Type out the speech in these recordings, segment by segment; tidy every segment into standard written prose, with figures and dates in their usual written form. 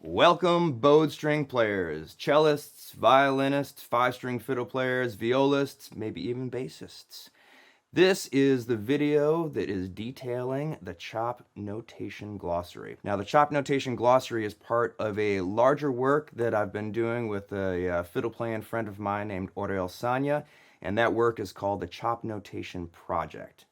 Welcome, bowed string players, cellists, violinists, five-string fiddle players, violists, maybe even bassists. This is the video that is detailing the Chop Notation Glossary. Now, the Chop Notation Glossary is part of a larger work that I've been doing with a fiddle playing friend of mine named Oriel Sanya, and that work is called the Chop Notation Project.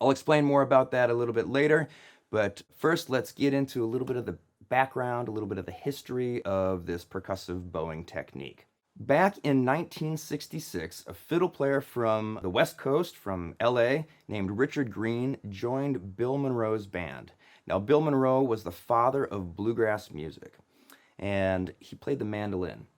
I'll explain more about that a little bit later, but first let's get into a little bit of the background, a little bit of the history of this percussive bowing technique. Back in 1966, a fiddle player from the West Coast, from LA, named Richard Green, joined Bill Monroe's band. Now, Bill Monroe was the father of bluegrass music, and he played the mandolin.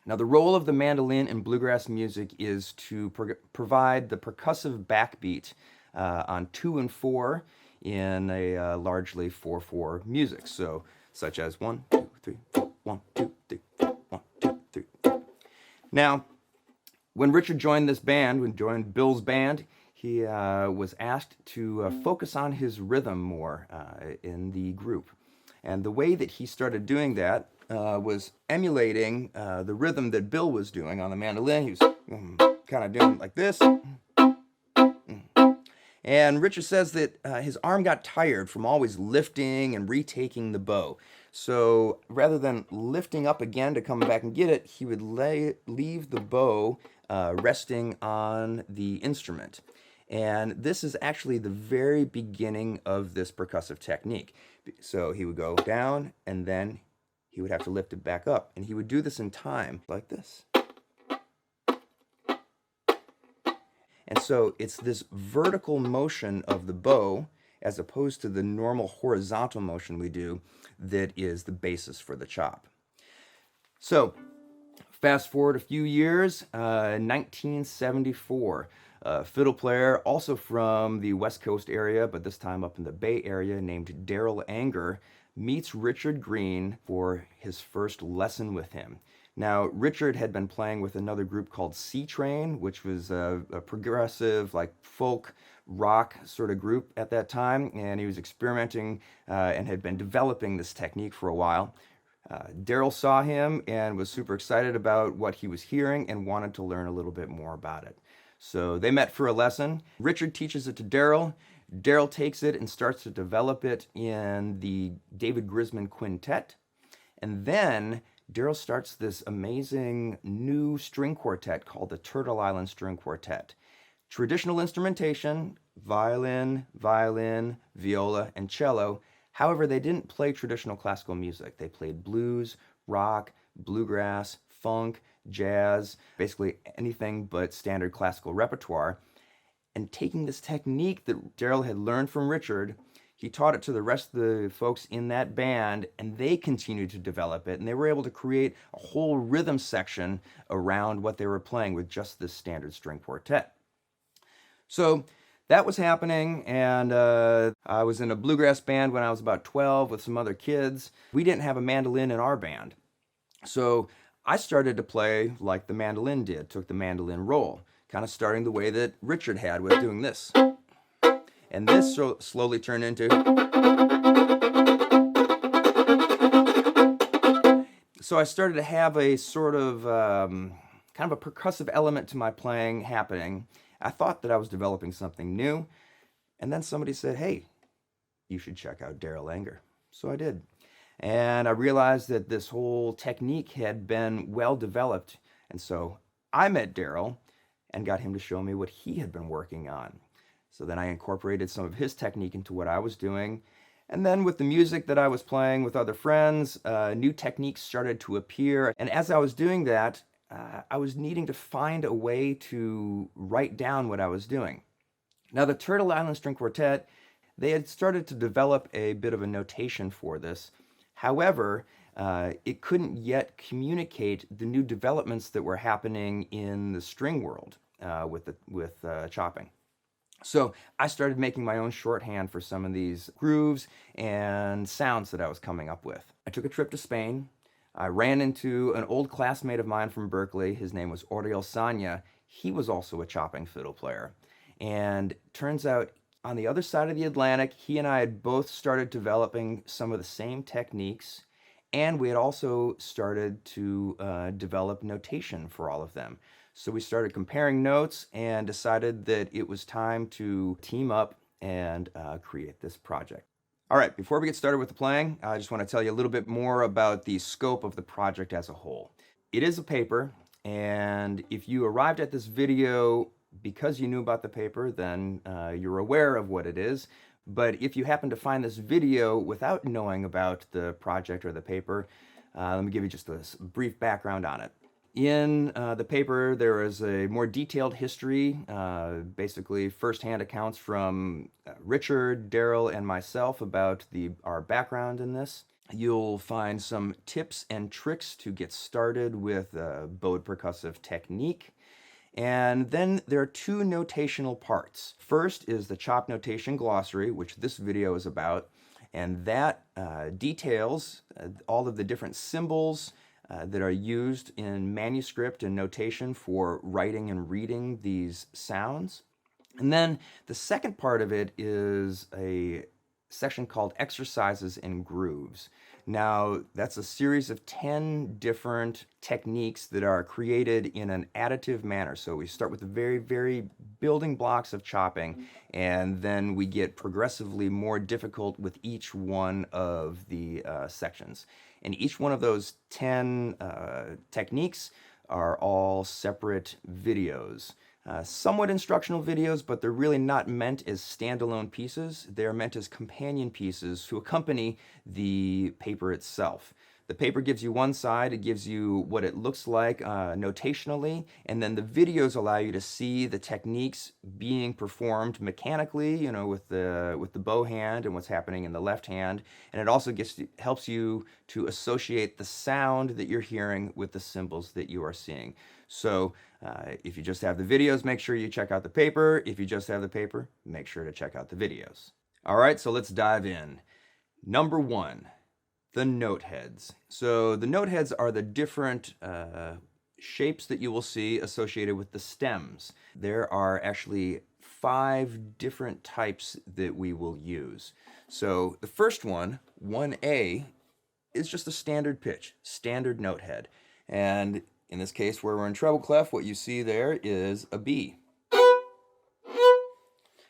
Now, the role of the mandolin in bluegrass music is to provide the percussive backbeat on 2 and 4 in a largely 4/4 music. So, such as 1, 2, 3, 4, 1, 2, 3, 4, 1, 2, 3, 4. Now, when Richard joined this band, when joined Bill's band, he was asked to focus on his rhythm more in the group. And the way that he started doing that was emulating the rhythm that Bill was doing on the mandolin. He was kind of doing like this. And Richard says that his arm got tired from always lifting and retaking the bow. So rather than lifting up again to come back and get it, he would leave the bow resting on the instrument. And this is actually the very beginning of this percussive technique. So he would go down and then he would have to lift it back up. And he would do this in time like this. And so it's this vertical motion of the bow, as opposed to the normal horizontal motion we do, that is the basis for the chop. So fast forward a few years, 1974, a fiddle player, also from the West Coast area, but this time up in the Bay Area, named Darrell Anger, meets Richard Green for his first lesson with him. Now, Richard had been playing with another group called C-Train, which was a progressive, like folk rock sort of group at that time, and he was experimenting and had been developing this technique for a while. Darrell saw him and was super excited about what he was hearing and wanted to learn a little bit more about it. So they met for a lesson. Richard teaches it to Darrell. Darrell takes it and starts to develop it in the David Grisman Quintet. And then Darrell starts this amazing new string quartet called the Turtle Island String Quartet. Traditional instrumentation, violin, viola, and cello. However, they didn't play traditional classical music. They played blues, rock, bluegrass, funk, jazz, basically anything but standard classical repertoire. And taking this technique that Darrell had learned from Richard, he taught it to the rest of the folks in that band, and they continued to develop it, and they were able to create a whole rhythm section around what they were playing with just this standard string quartet. So that was happening, and I was in a bluegrass band when I was about 12 with some other kids. We didn't have a mandolin in our band, so I started to play like the mandolin did, took the mandolin role, kind of starting the way that Richard had with doing this. And this slowly turned into. So I started to have a sort of kind of a percussive element to my playing happening. I thought that I was developing something new. And then somebody said, hey, you should check out Darrell Anger. So I did. And I realized that this whole technique had been well developed. And so I met Darrell and got him to show me what he had been working on. So then I incorporated some of his technique into what I was doing. And then with the music that I was playing with other friends, new techniques started to appear. And as I was doing that, I was needing to find a way to write down what I was doing. Now, the Turtle Island String Quartet, they had started to develop a bit of a notation for this. However, it couldn't yet communicate the new developments that were happening in the string world with chopping. So I started making my own shorthand for some of these grooves and sounds that I was coming up with. I took a trip to Spain. I ran into an old classmate of mine from Berkeley. His name was Oriel Sanya. He was also a chopping fiddle player. And turns out on the other side of the Atlantic, he and I had both started developing some of the same techniques And we had also started to develop notation for all of them. So we started comparing notes and decided that it was time to team up and create this project. All right, before we get started with the playing, I just want to tell you a little bit more about the scope of the project as a whole. It is a paper, and if you arrived at this video because you knew about the paper, then you're aware of what it is. But if you happen to find this video without knowing about the project or the paper, let me give you just a brief background on it. In the paper, there is a more detailed history, basically firsthand accounts from Richard, Daryl, and myself about our background in this. You'll find some tips and tricks to get started with bowed percussive technique. And then there are two notational parts. First is the Chop Notation Glossary, which this video is about, and that details all of the different symbols that are used in manuscript and notation for writing and reading these sounds. And then the second part of it is a section called Exercises and Grooves. Now, that's a series of 10 different techniques that are created in an additive manner. So we start with the very, very building blocks of chopping, and then we get progressively more difficult with each one of the sections. And each one of those 10 techniques are all separate videos. Somewhat instructional videos, but they're really not meant as standalone pieces. They're meant as companion pieces to accompany the paper itself. The paper gives you one side, it gives you what it looks like notationally, and then the videos allow you to see the techniques being performed mechanically, you know, with the bow hand and what's happening in the left hand. And it also helps you to associate the sound that you're hearing with the symbols that you are seeing. So if you just have the videos, make sure you check out the paper. If you just have the paper, make sure to check out the videos. All right, so let's dive in. Number one, the note heads. So the note heads are the different shapes that you will see associated with the stems. There are actually 5 different types that we will use. So the first one, 1A, is just a standard pitch, standard note head. And in this case, where we're in treble clef, what you see there is a B.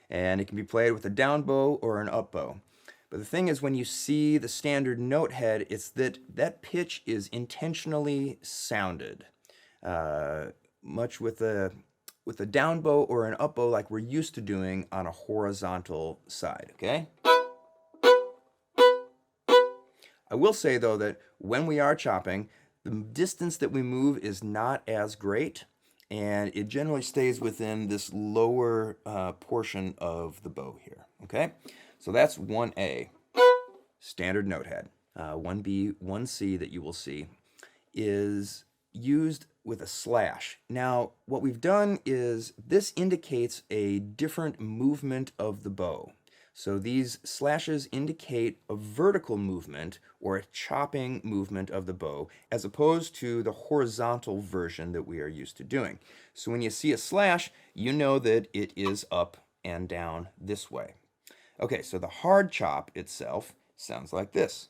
And it can be played with a down bow or an up bow. But the thing is, when you see the standard note head, it's that pitch is intentionally sounded, much with a down bow or an up bow like we're used to doing on a horizontal side, okay? I will say, though, that when we are chopping, the distance that we move is not as great, and it generally stays within this lower portion of the bow here, okay? So that's 1A, standard note head. 1B, 1C that you will see is used with a slash. Now, what we've done is this indicates a different movement of the bow. So these slashes indicate a vertical movement or a chopping movement of the bow as opposed to the horizontal version that we are used to doing. So when you see a slash, you know that it is up and down this way. Okay, so the hard chop itself sounds like this.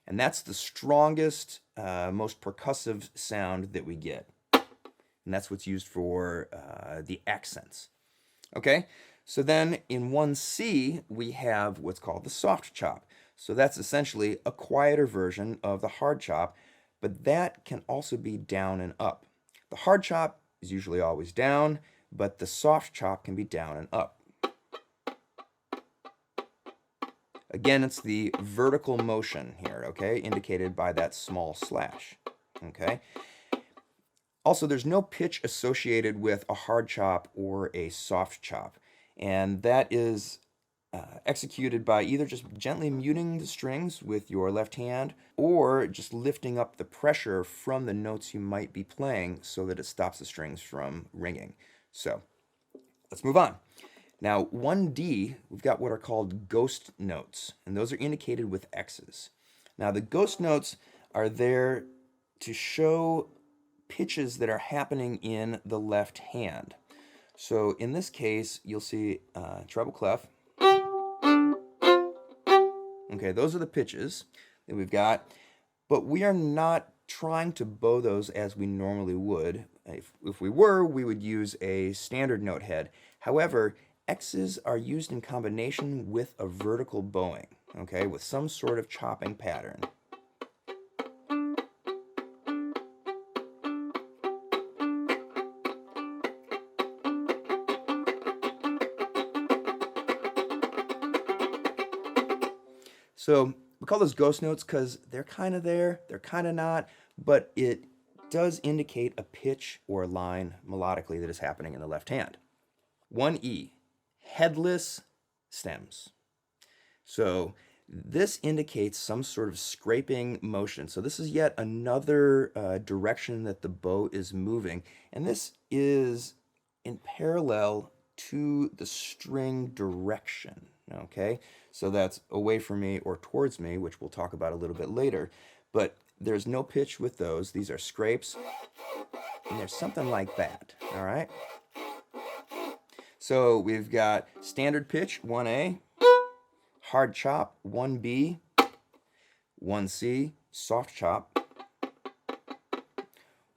And that's the strongest, most percussive sound that we get. And that's what's used for the accents. Okay, so then in 1C, we have what's called the soft chop. So that's essentially a quieter version of the hard chop, but that can also be down and up. The hard chop is usually always down, but the soft chop can be down and up. Again, it's the vertical motion here, okay, indicated by that small slash, okay? Also, there's no pitch associated with a hard chop or a soft chop, and that is executed by either just gently muting the strings with your left hand or just lifting up the pressure from the notes you might be playing so that it stops the strings from ringing. So, let's move on. Now, 1D, we've got what are called ghost notes, and those are indicated with X's. Now, the ghost notes are there to show pitches that are happening in the left hand. So, in this case, you'll see treble clef. Okay, those are the pitches. that we've got, but we are not trying to bow those as we normally would. If we were, we would use a standard note head. However, X's are used in combination with a vertical bowing, okay, with some sort of chopping pattern. So we call those ghost notes because they're kind of there, they're kind of not, but it does indicate a pitch or line melodically that is happening in the left hand. 1E, headless stems. So this indicates some sort of scraping motion. So this is yet another direction that the bow is moving, and this is in parallel to the string direction. Okay, so that's away from me or towards me, which we'll talk about a little bit later. But there's no pitch with those. These are scrapes, and there's something like that. All right. So we've got standard pitch 1A, hard chop 1B, 1C, soft chop,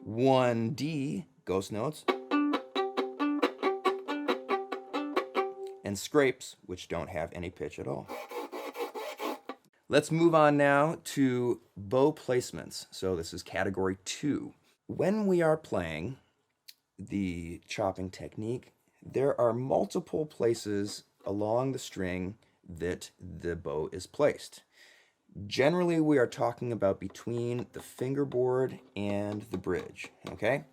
1D, ghost notes, and scrapes, which don't have any pitch at all. Let's move on now to bow placements. So this is category 2. When we are playing the chopping technique, there are multiple places along the string that the bow is placed. Generally, we are talking about between the fingerboard and the bridge, okay?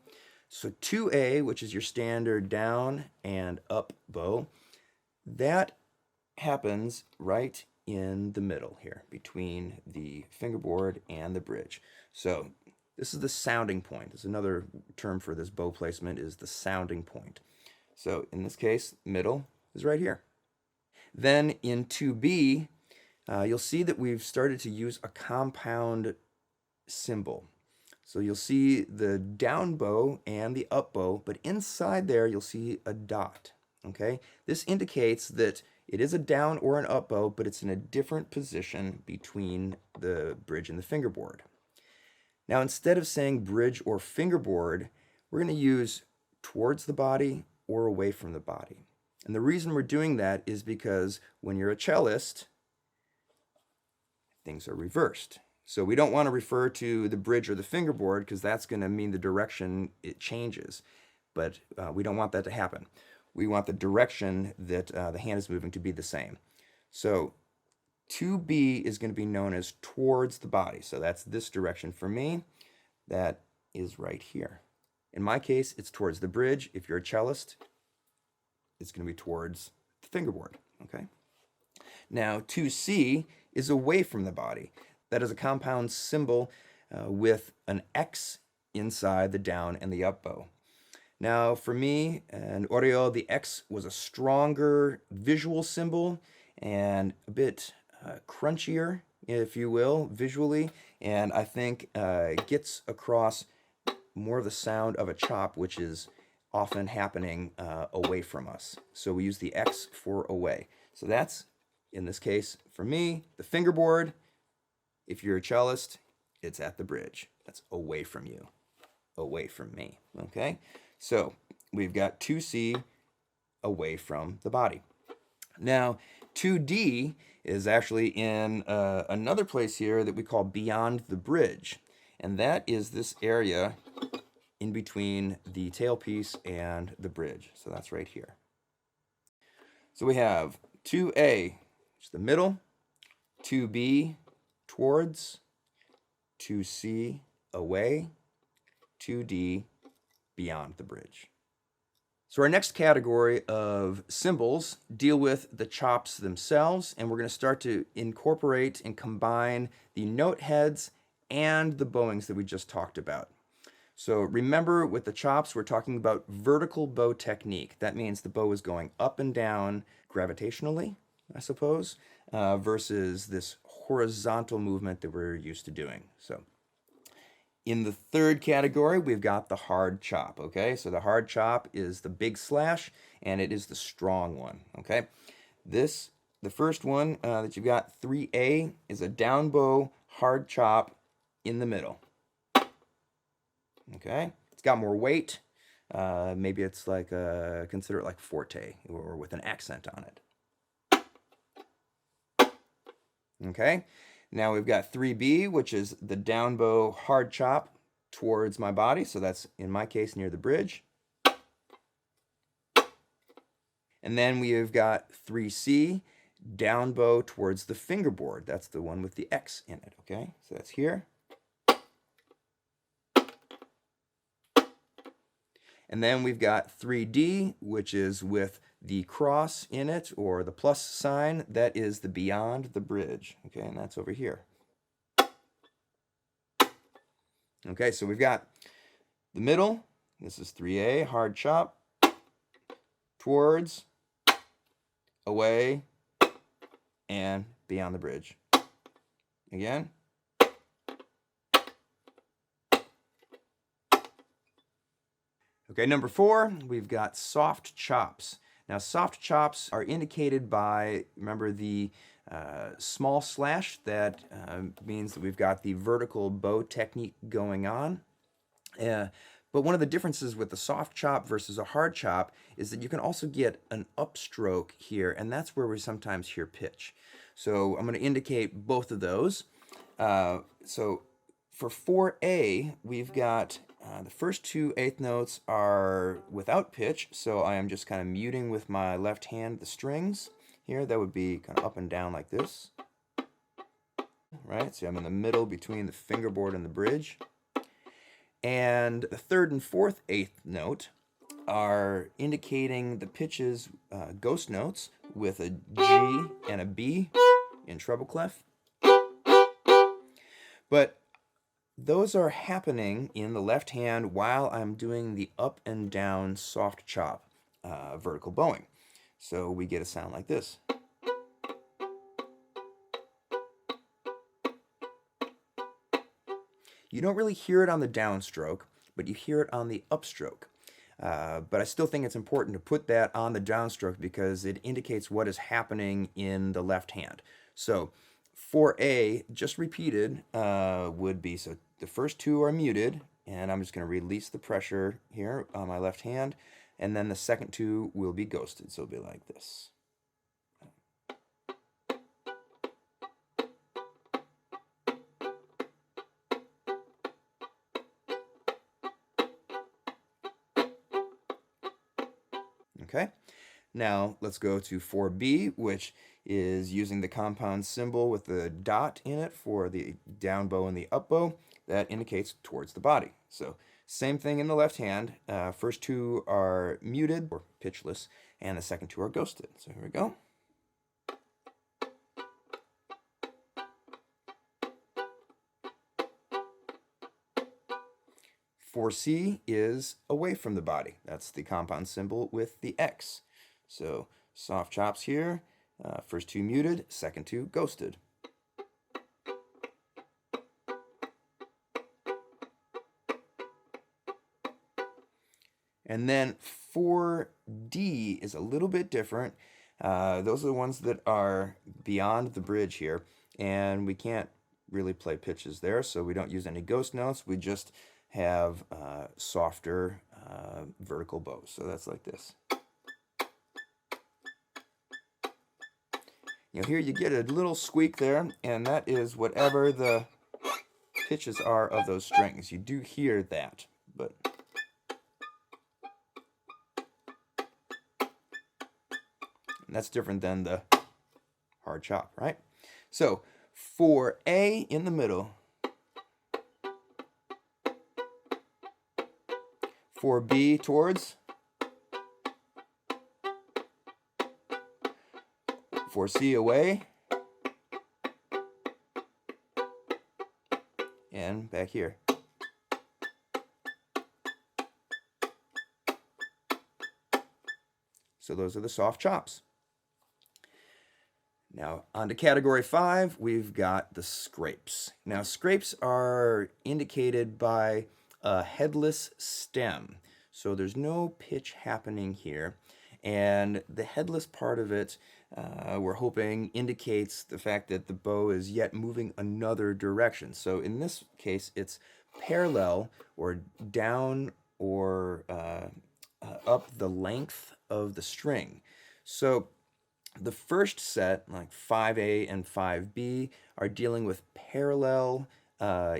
So 2A, which is your standard down and up bow, that happens right in the middle here between the fingerboard and the bridge. So this is the sounding point. There's another term for this bow placement is the sounding point. So in this case, middle is right here. Then in 2B, you'll see that we've started to use a compound symbol. So you'll see the down bow and the up bow, but inside there you'll see a dot. Okay, this indicates that it is a down or an up bow, but it's in a different position between the bridge and the fingerboard. Now, instead of saying bridge or fingerboard, we're going to use towards the body or away from the body. And the reason we're doing that is because when you're a cellist, things are reversed. So we don't want to refer to the bridge or the fingerboard because that's going to mean the direction it changes. But we don't want that to happen. We want the direction that the hand is moving to be the same. So 2B is going to be known as towards the body. So that's this direction for me. That is right here. In my case, it's towards the bridge. If you're a cellist, it's going to be towards the fingerboard. Okay. Now 2C is away from the body. That is a compound symbol with an X inside the down and the up bow. Now, for me and Oriol, the X was a stronger visual symbol and a bit crunchier, if you will, visually, and I think gets across more of the sound of a chop, which is often happening away from us. So we use the X for away. So that's, in this case, for me, the fingerboard. If you're a cellist, it's at the bridge. That's away from you, away from me, okay? So we've got 2C away from the body. Now, 2D is actually in another place here that we call beyond the bridge. And that is this area in between the tailpiece and the bridge. So that's right here. So we have 2A, which is the middle, 2B towards, 2C away, 2D beyond the bridge. So our next category of symbols deal with the chops themselves, and we're going to start to incorporate and combine the note heads and the bowings that we just talked about. So remember, with the chops, we're talking about vertical bow technique. That means the bow is going up and down gravitationally, I suppose, versus this horizontal movement that we're used to doing. So in the third category, we've got the hard chop, okay? So the hard chop is the big slash, and it is the strong one, okay? The first one that you've got, 3A, is a down bow hard chop in the middle. Okay, it's got more weight. Maybe it's like consider it like forte or with an accent on it. Okay, now we've got 3B, which is the down bow hard chop towards my body. So that's, in my case, near the bridge. And then we've got 3C, down bow towards the fingerboard. That's the one with the X in it, okay? So that's here. And then we've got 3D, which is with the cross in it, or the plus sign. That is the beyond the bridge, okay? And that's over here. Okay, so we've got the middle. This is 3A, hard chop, towards, away, and beyond the bridge. Again. Okay, number 4, we've got soft chops. Now, soft chops are indicated by, remember, the small slash. That means that we've got the vertical bow technique going on. But one of the differences with the soft chop versus a hard chop is that you can also get an upstroke here, and that's where we sometimes hear pitch. So I'm going to indicate both of those. So for 4A, we've got the first 2 eighth notes are without pitch, so I am just kind of muting with my left hand the strings here. That would be kind of up and down like this. Right? So I'm in the middle between the fingerboard and the bridge. And the 3rd and 4th eighth note are indicating the pitches, ghost notes, with a G and a B in treble clef. But those are happening in the left hand while I'm doing the up and down soft chop vertical bowing. So we get a sound like this. You don't really hear it on the downstroke, but you hear it on the upstroke. But I still think it's important to put that on the downstroke because it indicates what is happening in the left hand. So 4A, just repeated, would be, so the first 2 are muted, and I'm just going to release the pressure here on my left hand, and then the second 2 will be ghosted, so it'll be like this. Okay, now let's go to 4B, which is using the compound symbol with the dot in it for the down bow and the up bow. That indicates towards the body. So same thing in the left hand. First 2 are muted or pitchless, and the second 2 are ghosted. So here we go. For C is away from the body. That's the compound symbol with the X. So soft chops here. First 2 muted, second 2 ghosted. And then 4D is a little bit different. Those are the ones that are beyond the bridge here, and we can't really play pitches there, so we don't use any ghost notes. We just have softer vertical bows. So that's like this. You know, here you get a little squeak there, and that is whatever the pitches are of those strings. You do hear that, but that's different than the hard chop, right? So 4A in the middle, 4B towards, 4C away, and back here. So those are the soft chops. Now, on to category 5, we've got the scrapes. Now, scrapes are indicated by a headless stem. So there's no pitch happening here. And the headless part of it we're hoping indicates the fact that the bow is yet moving another direction. So in this case, it's parallel or down or up the length of the string. So the first set, like 5A and 5B, are dealing with parallel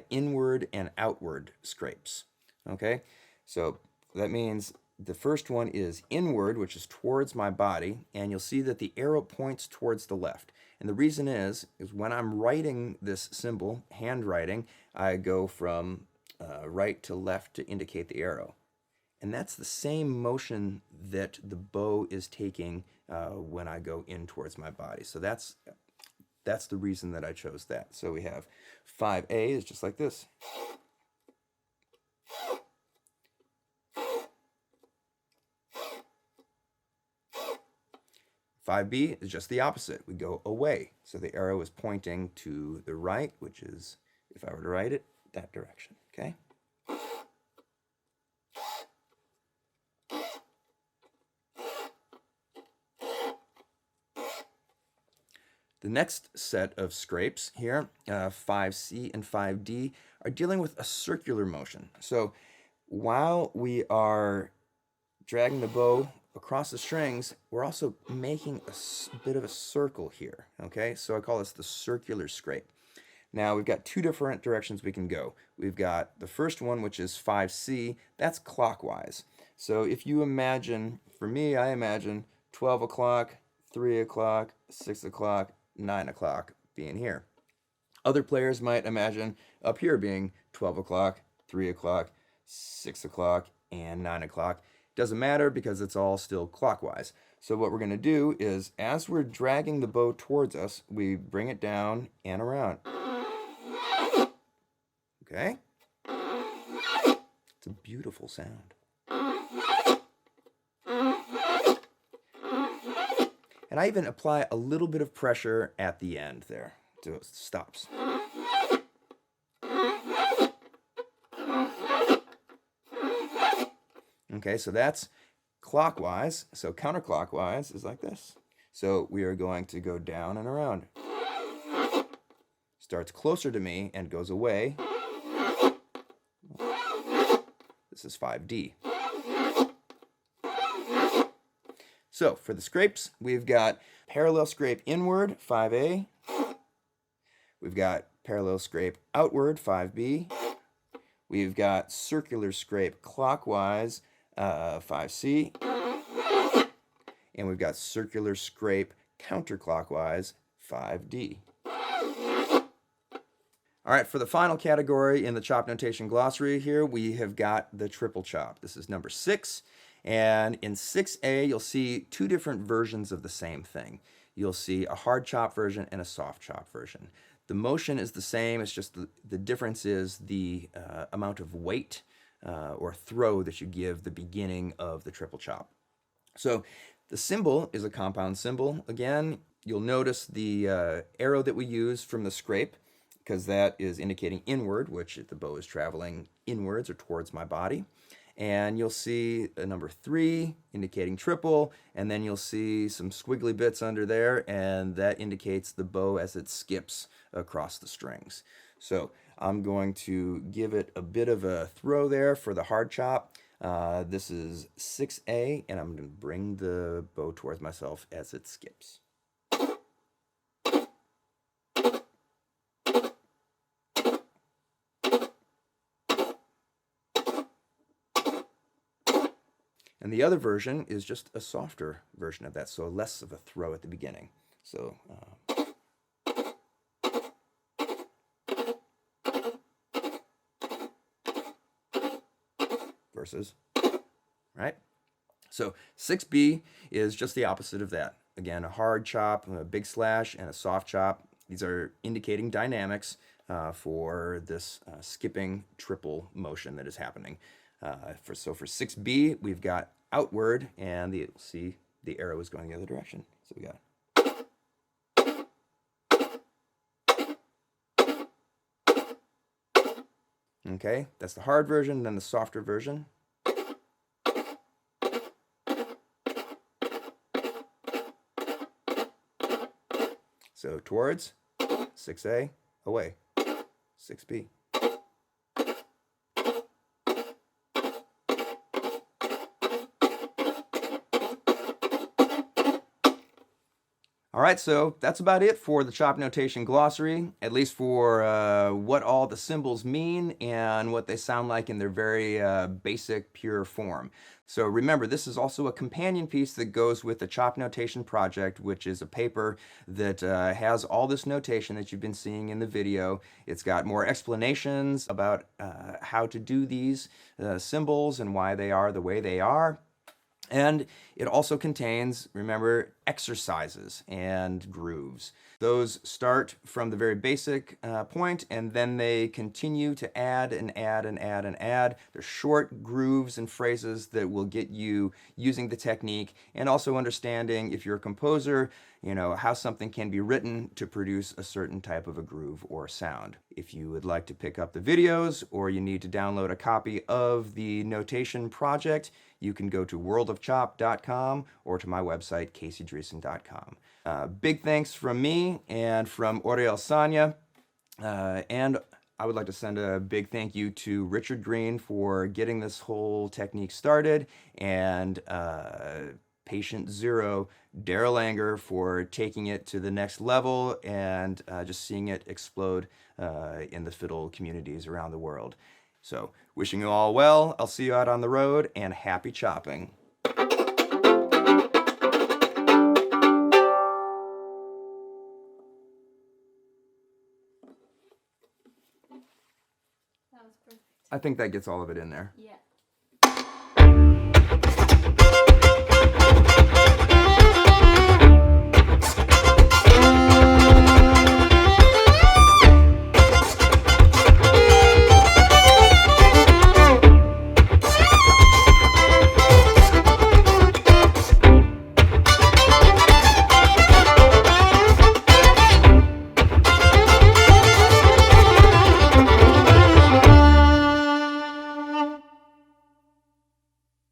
inward and outward scrapes. Okay, so that means the first one is inward, which is towards my body, and you'll see that the arrow points towards the left. And the reason is when I'm writing this symbol, handwriting, I go from right to left to indicate the arrow. And that's the same motion that the bow is taking when I go in towards my body. So that's the reason that I chose that. So we have 5A is just like this. 5B is just the opposite. We go away. So the arrow is pointing to the right, which is, if I were to write it, that direction. Okay? The next set of scrapes here, 5C and 5D, are dealing with a circular motion. So while we are dragging the bow across the strings, we're also making a bit of a circle here, okay? So I call this the circular scrape. Now we've got two different directions we can go. We've got the first one, which is 5C, that's clockwise. So if you imagine, for me, I imagine 12 o'clock, 3 o'clock, 6 o'clock, 9 o'clock being here. Other players might imagine up here being 12 o'clock, 3 o'clock, 6 o'clock, and 9 o'clock. Doesn't matter because it's all still clockwise. So what we're going to do is, as we're dragging the bow towards us, we bring it down and around. Okay? It's a beautiful sound. And I even apply a little bit of pressure at the end there, so it stops. Okay, so that's clockwise. So counterclockwise is like this. So we are going to go down and around. Starts closer to me and goes away. This is 5D. So for the scrapes, we've got parallel scrape inward, 5A. We've got parallel scrape outward, 5B. We've got circular scrape clockwise, 5C. And we've got circular scrape counterclockwise, 5D. All right, for the final category in the chop notation glossary here, we have got the triple chop. This is number 6. And in 6A, you'll see two different versions of the same thing. You'll see a hard chop version and a soft chop version. The motion is the same, it's just the difference is the amount of weight or throw that you give the beginning of the triple chop. So the symbol is a compound symbol. Again, you'll notice the arrow that we use from the scrape, because that is indicating inward, which the bow is traveling inwards or towards my body. And you'll see a number 3 indicating triple, and then you'll see some squiggly bits under there, and that indicates the bow as it skips across the strings. So I'm going to give it a bit of a throw there for the hard chop. This is 6A, and I'm going to bring the bow towards myself as it skips. And the other version is just a softer version of that, so less of a throw at the beginning. So, versus, right? So 6B is just the opposite of that. Again, a hard chop, a big slash, and a soft chop. These are indicating dynamics for this skipping triple motion that is happening. So for 6B, we've got outward, and you'll see the arrow is going the other direction. So we got. Okay, that's the hard version, then the softer version. towards 6A, away, 6B. All right, so that's about it for the Chop Notation Glossary, at least for what all the symbols mean and what they sound like in their very basic, pure form. So remember, this is also a companion piece that goes with the Chop Notation project, which is a paper that has all this notation that you've been seeing in the video. It's got more explanations about how to do these symbols and why they are the way they are. And it also contains, remember, exercises and grooves. Those start from the very basic point, and then they continue to add and add and add and add. They're short grooves and phrases that will get you using the technique and also understanding, if you're a composer, you know, how something can be written to produce a certain type of a groove or sound. If you would like to pick up the videos or you need to download a copy of the notation project, you can go to worldofchop.com or to my website, caseydriessen.com. Big thanks from me and from Oriel Sanya. And I would like to send a big thank you to Richard Green for getting this whole technique started, and Patient Zero, Daryl Anger, for taking it to the next level and just seeing it explode in the fiddle communities around the world. So, wishing you all well, I'll see you out on the road, and happy chopping. That was perfect. I think that gets all of it in there. Yeah.